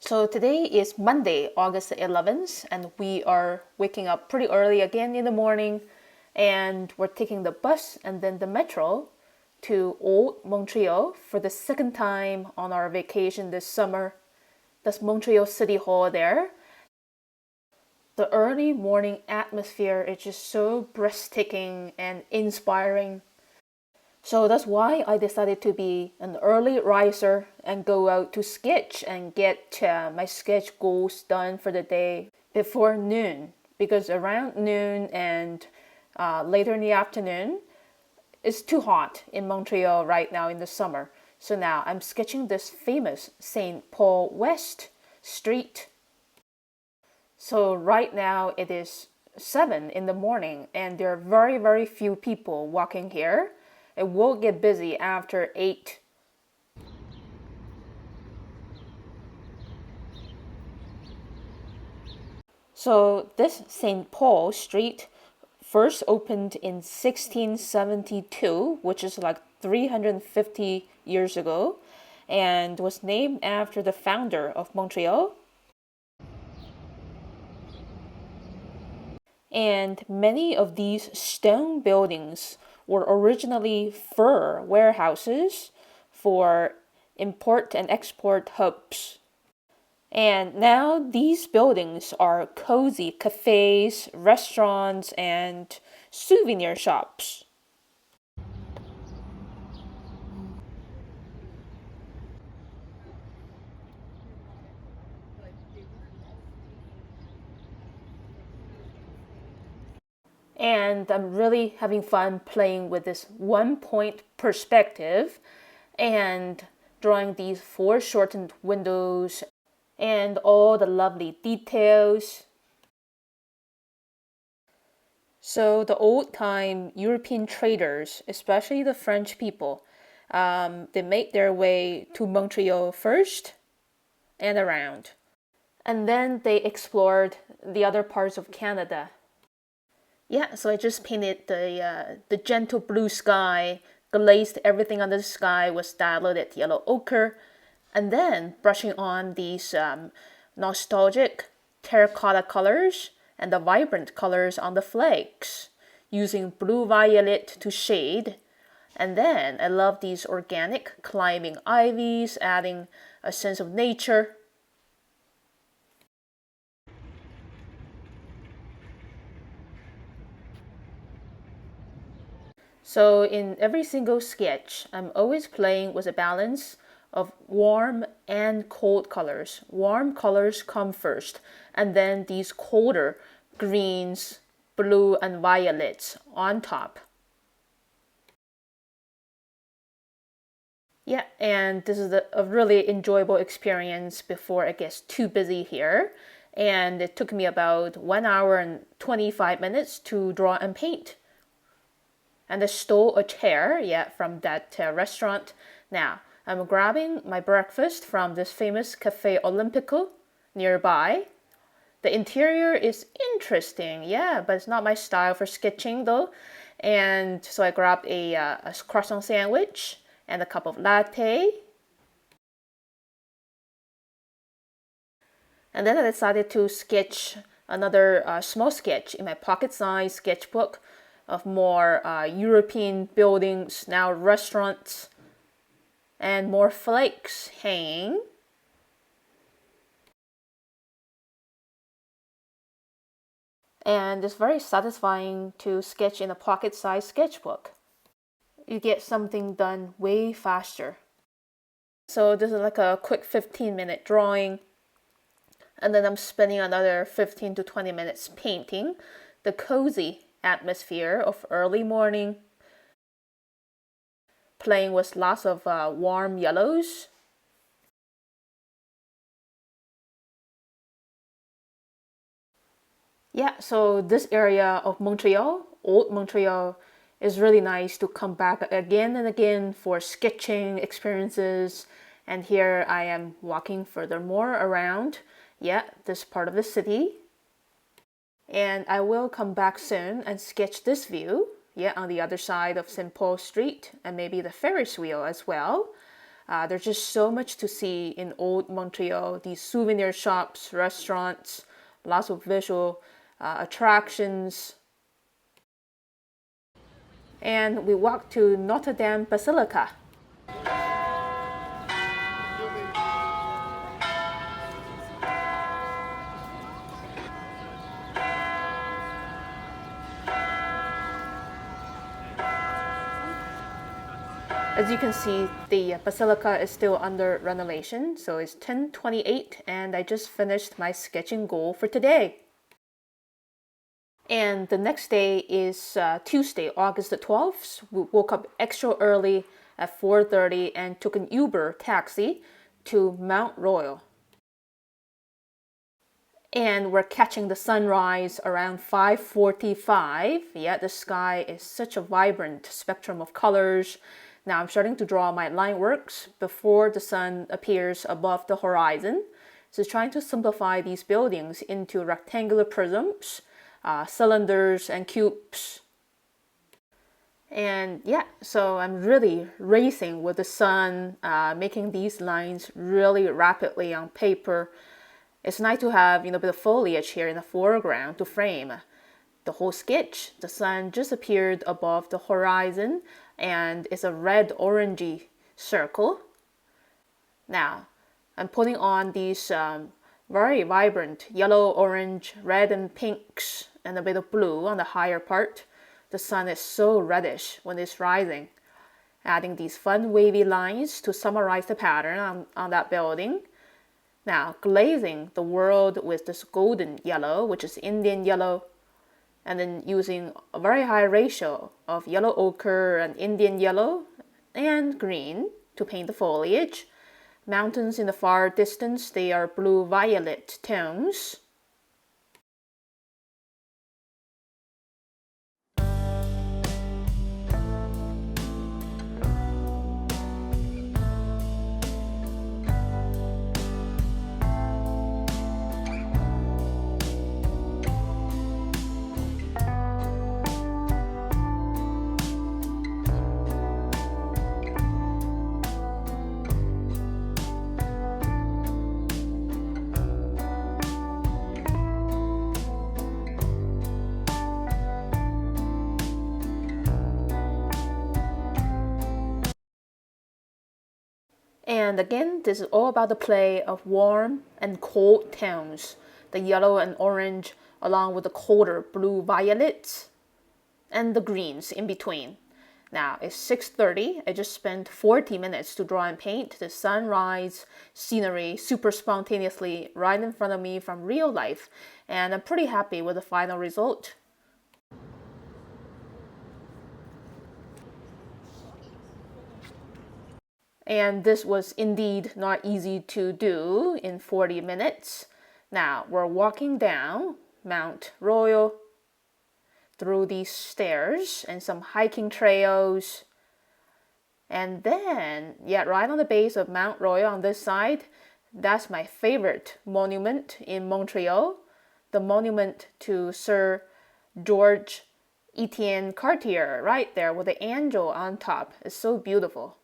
So today is Monday, August 11th, and we are waking up pretty early again in the morning, and we're taking the bus and then the metro to Old Montreal for the second time on our vacation this summer. That's Montreal City Hall there. The early morning atmosphere is just so breathtaking and inspiring. So that's why I decided to be an early riser and go out to sketch and get my sketch goals done for the day before noon. Because around noon and later in the afternoon, it's too hot in Montreal right now in the summer. So now I'm sketching this famous St. Paul West street. So right now it is 7 in the morning and there are very, very few people walking here. It will get busy after 8. So this St. Paul Street first opened in 1672, which is like 350 years ago, and was named after the founder of Montreal. And many of these stone buildings were originally fur warehouses for import and export hubs. And now these buildings are cozy cafes, restaurants, and souvenir shops. And I'm really having fun playing with this 1 point perspective and drawing these foreshortened windows and all the lovely details. So the old-time European traders, especially the French people, they made their way to Montreal first and around. And then they explored the other parts of Canada. Yeah, so I just painted the gentle blue sky, glazed everything under the sky with diluted yellow ochre, and then brushing on these nostalgic terracotta colors and the vibrant colors on the flakes, using blue violet to shade. And then I love these organic climbing ivies, adding a sense of nature. So in every single sketch, I'm always playing with a balance of warm and cold colors. Warm colors come first, and then these colder greens, blue, and violets on top. Yeah, and this is a really enjoyable experience before it gets too busy here. And it took me about 1 hour and 25 minutes to draw and paint. And I stole a chair, yeah, from that restaurant. Now, I'm grabbing my breakfast from this famous Cafe Olympico nearby. The interior is interesting, yeah, but it's not my style for sketching though. And so I grabbed a croissant sandwich and a cup of latte. And then I decided to sketch another small sketch in my pocket-sized sketchbook of more European buildings, now restaurants, and more flakes hanging. And it's very satisfying to sketch in a pocket-sized sketchbook. You get something done way faster. So this is like a quick 15-minute drawing. And then I'm spending another 15 to 20 minutes painting the cozy atmosphere of early morning, playing with lots of warm yellows. Yeah, so this area of Montreal, Old Montreal, is really nice to come back again and again for sketching experiences. And here I am walking furthermore around, yeah, this part of the city. And I will come back soon and sketch this view, yeah, on the other side of St. Paul Street and maybe the Ferris wheel as well. There's just so much to see in Old Montreal. These souvenir shops, restaurants, lots of visual attractions. And we walked to Notre Dame Basilica. As you can see, the basilica is still under renovation, so it's 10:28 and I just finished my sketching goal for today. And the next day is Tuesday, August the 12th. We woke up extra early at 4:30 and took an Uber taxi to Mont Royal. And we're catching the sunrise around 5:45. Yeah, the sky is such a vibrant spectrum of colors. Now I'm starting to draw my line works before the sun appears above the horizon. So trying to simplify these buildings into rectangular prisms, cylinders, and cubes. And yeah, so I'm really racing with the sun, making these lines really rapidly on paper. It's nice to have, a bit of foliage here in the foreground to frame the whole sketch. The sun just appeared above the horizon and it's a red-orangey circle. Now, I'm putting on these very vibrant yellow, orange, red, and pinks, and a bit of blue on the higher part. The sun is so reddish when it's rising. Adding these fun wavy lines to summarize the pattern on that building. Now, glazing the world with this golden yellow, which is Indian yellow, and then using a very high ratio of yellow ochre and Indian yellow and green to paint the foliage. Mountains in the far distance, they are blue-violet tones. And again, this is all about the play of warm and cold tones, the yellow and orange along with the colder blue violets and the greens in between. Now it's 6:30. I just spent 40 minutes to draw and paint the sunrise scenery super spontaneously right in front of me from real life, and I'm pretty happy with the final result. And this was indeed not easy to do in 40 minutes. Now we're walking down Mont Royal through these stairs and some hiking trails. And then, yeah, right on the base of Mont Royal on this side, that's my favorite monument in Montreal, the monument to Sir George Etienne Cartier, right there with the angel on top. It's so beautiful.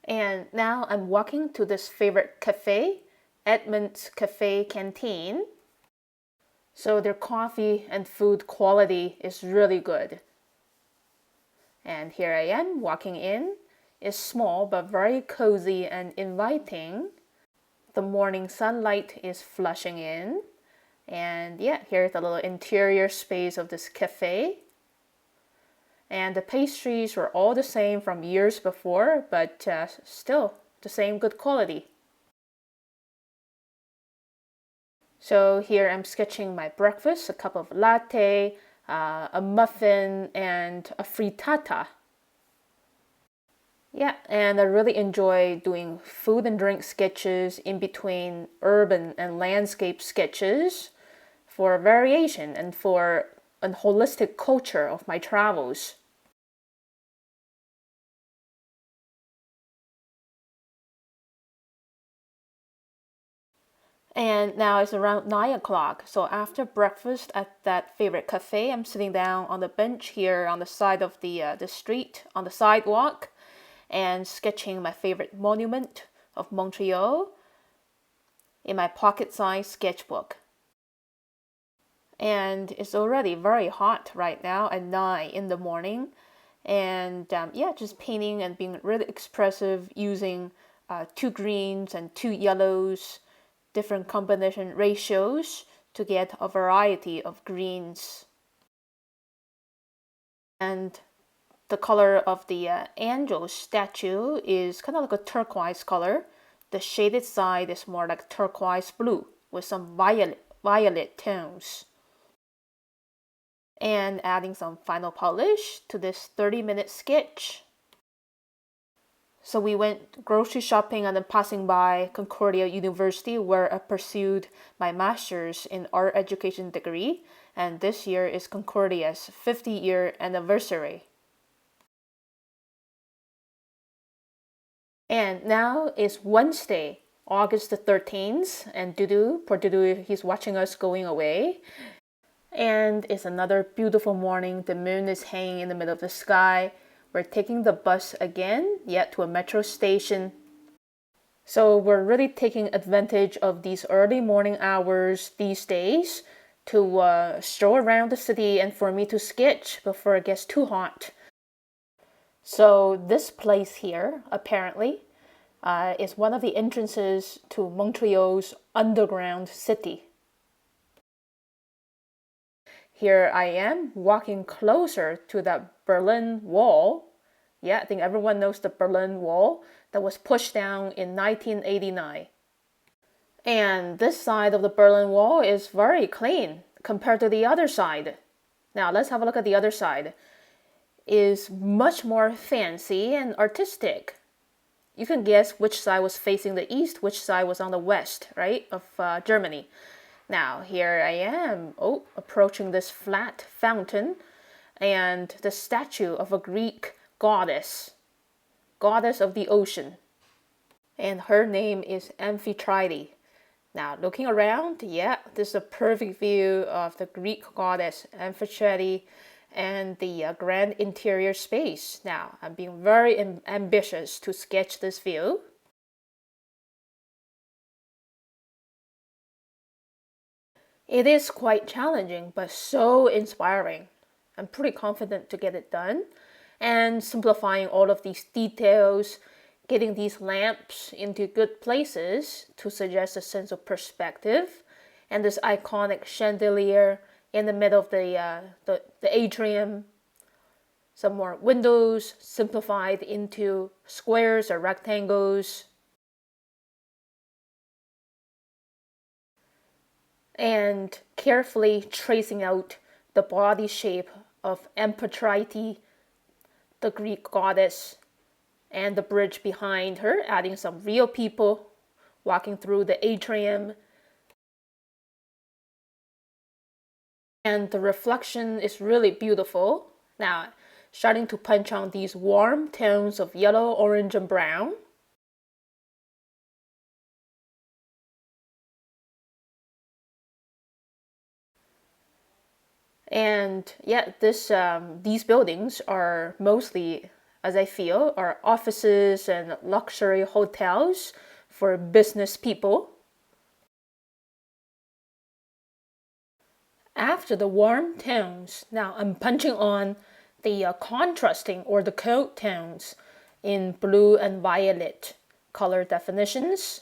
And now I'm walking to this favorite cafe, Edmond's Cafe Canteen. So their coffee and food quality is really good. And here I am walking in. It's small but very cozy and inviting. The morning sunlight is flushing in. And yeah, here's the little interior space of this cafe. And the pastries were all the same from years before, but still the same good quality. So here I'm sketching my breakfast, a cup of latte, a muffin, and a frittata. Yeah, and I really enjoy doing food and drink sketches in between urban and landscape sketches for variation and for a holistic culture of my travels. And now it's around 9 o'clock. So after breakfast at that favorite cafe, I'm sitting down on the bench here on the side of the street, on the sidewalk. and sketching my favorite monument of Montreal in my pocket-sized sketchbook. And it's already very hot right now at 9 in the morning. And yeah, just painting and being really expressive using 2 greens and 2 yellows, different combination ratios to get a variety of greens. And the color of the angel statue is kind of like a turquoise color. The shaded side is more like turquoise blue with some violet tones. And adding some final polish to this 30-minute sketch. So we went grocery shopping and then passing by Concordia University, where I pursued my master's in art education degree, and this year is Concordia's 50-year anniversary. And now is Wednesday, August the 13th, and poor Dudu, he's watching us going away. And it's another beautiful morning. The moon is hanging in the middle of the sky. We're taking the bus again, yet to a metro station. So we're really taking advantage of these early morning hours these days to stroll around the city and for me to sketch before it gets too hot. So this place here, apparently, is one of the entrances to Montreal's underground city. Here I am walking closer to that Berlin Wall. Yeah, I think everyone knows the Berlin Wall that was pushed down in 1989. And this side of the Berlin Wall is very clean compared to the other side. Now let's have a look at the other side. It is much more fancy and artistic. You can guess which side was facing the east, which side was on the west, right, of Germany. Now, here I am, approaching this flat fountain and the statue of a Greek goddess of the ocean. And her name is Amphitrite. Now, looking around, yeah, this is a perfect view of the Greek goddess Amphitrite and the grand interior space. Now, I'm being very ambitious to sketch this view. It is quite challenging, but so inspiring. I'm pretty confident to get it done. And simplifying all of these details, getting these lamps into good places to suggest a sense of perspective, and this iconic chandelier in the middle of the atrium. Some more windows simplified into squares or rectangles. And carefully tracing out the body shape of Amphitrite, the Greek goddess, and the bridge behind her, adding some real people walking through the atrium. And the reflection is really beautiful. Now, starting to punch on these warm tones of yellow, orange, and brown. And yeah, these buildings are mostly, as I feel, are offices and luxury hotels for business people. After the warm tones, now I'm punching on the contrasting or the cold tones in blue and violet color definitions.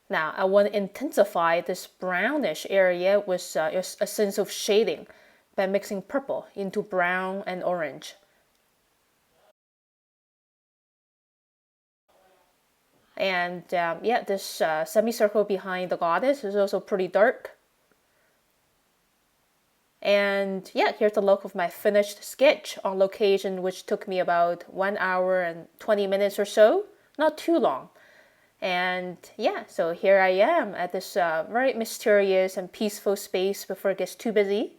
Now I want to intensify this brownish area with a sense of shading by mixing purple into brown and orange. And yeah, this semicircle behind the goddess is also pretty dark. And yeah, here's the look of my finished sketch on location, which took me about 1 hour and 20 minutes or so. Not too long. And yeah, so here I am at this very mysterious and peaceful space before it gets too busy.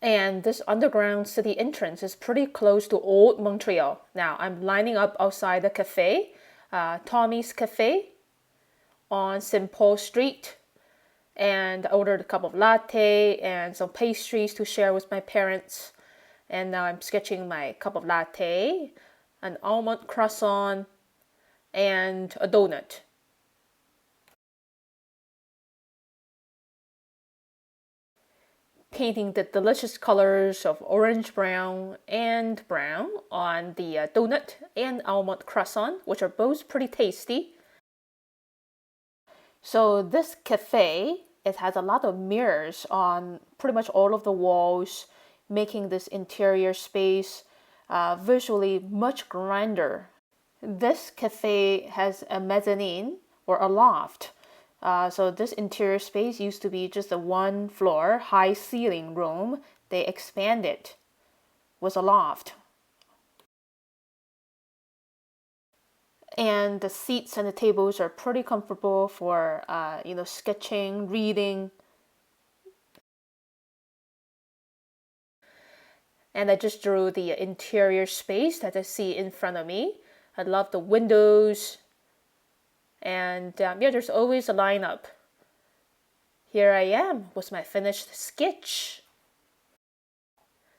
And this underground city entrance is pretty close to Old Montreal. Now, I'm lining up outside the cafe, Tommy's Cafe on St. Paul Street. And I ordered a cup of latte and some pastries to share with my parents. And now I'm sketching my cup of latte an almond croissant, and a donut. Painting the delicious colors of orange brown and brown on the donut and almond croissant, which are both pretty tasty. So this cafe, it has a lot of mirrors on pretty much all of the walls, making this interior space visually much grander. This cafe has a mezzanine or a loft. So this interior space used to be just a one floor high ceiling room. They expanded with a loft. And the seats and the tables are pretty comfortable for sketching, reading. And I just drew the interior space that I see in front of me. I love the windows. And there's always a lineup. Here I am with my finished sketch.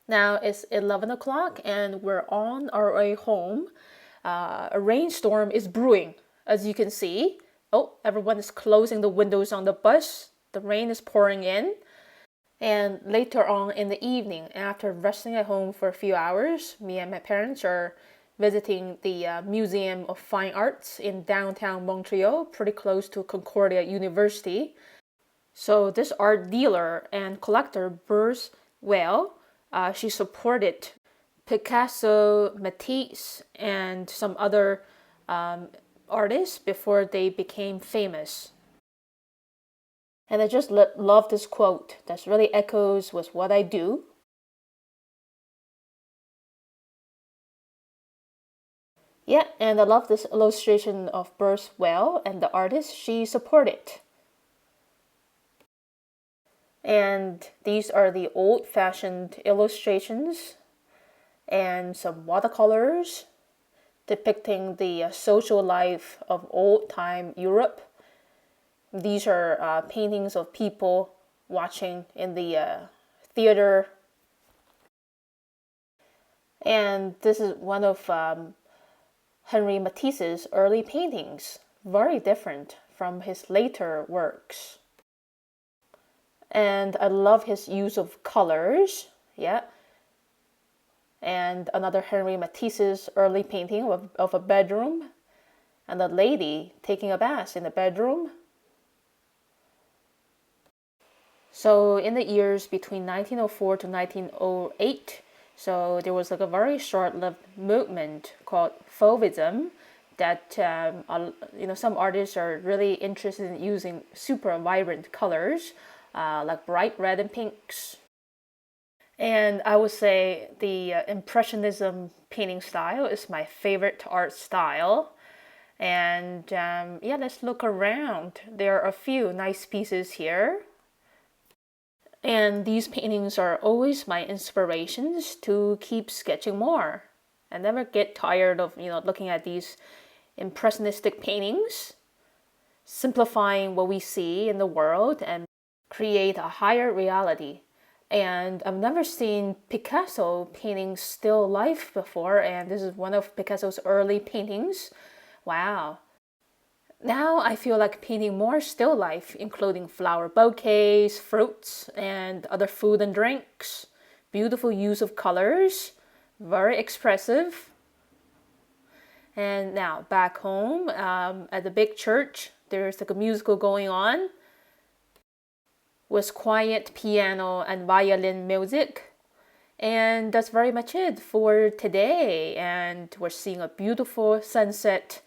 Now it's 11 o'clock and we're on our way home. A rainstorm is brewing, as you can see. Oh, everyone is closing the windows on the bus. The rain is pouring in. And later on in the evening, after resting at home for a few hours, me and my parents are visiting the Museum of Fine Arts in downtown Montreal, pretty close to Concordia University. So this art dealer and collector, Bruce Well, she supported Picasso, Matisse, and some other artists before they became famous. And I just love this quote that really echoes with what I do. Yeah, and I love this illustration of Bruce Well and the artist she supported. And these are the old-fashioned illustrations and some watercolors depicting the social life of old-time Europe. These are paintings of people watching in the theater. And this is one of Henri Matisse's early paintings, very different from his later works. And I love his use of colors, yeah. And another Henri Matisse's early painting of a bedroom and a lady taking a bath in the bedroom. So in the years between 1904 to 1908, so there was like a very short-lived movement called Fauvism that some artists are really interested in using super vibrant colors like bright red and pinks. And I would say the Impressionism painting style is my favorite art style. And let's look around. There are a few nice pieces here. And these paintings are always my inspirations to keep sketching more. I never get tired of looking at these impressionistic paintings, simplifying what we see in the world and create a higher reality. And I've never seen Picasso painting still life before, and this is one of Picasso's early paintings. Wow. Now I feel like painting more still life, including flower bouquets, fruits, and other food and drinks. Beautiful use of colors, very expressive. And now back home at the big church, there's like a musical going on with quiet piano and violin music. And that's very much it for today. And we're seeing a beautiful sunset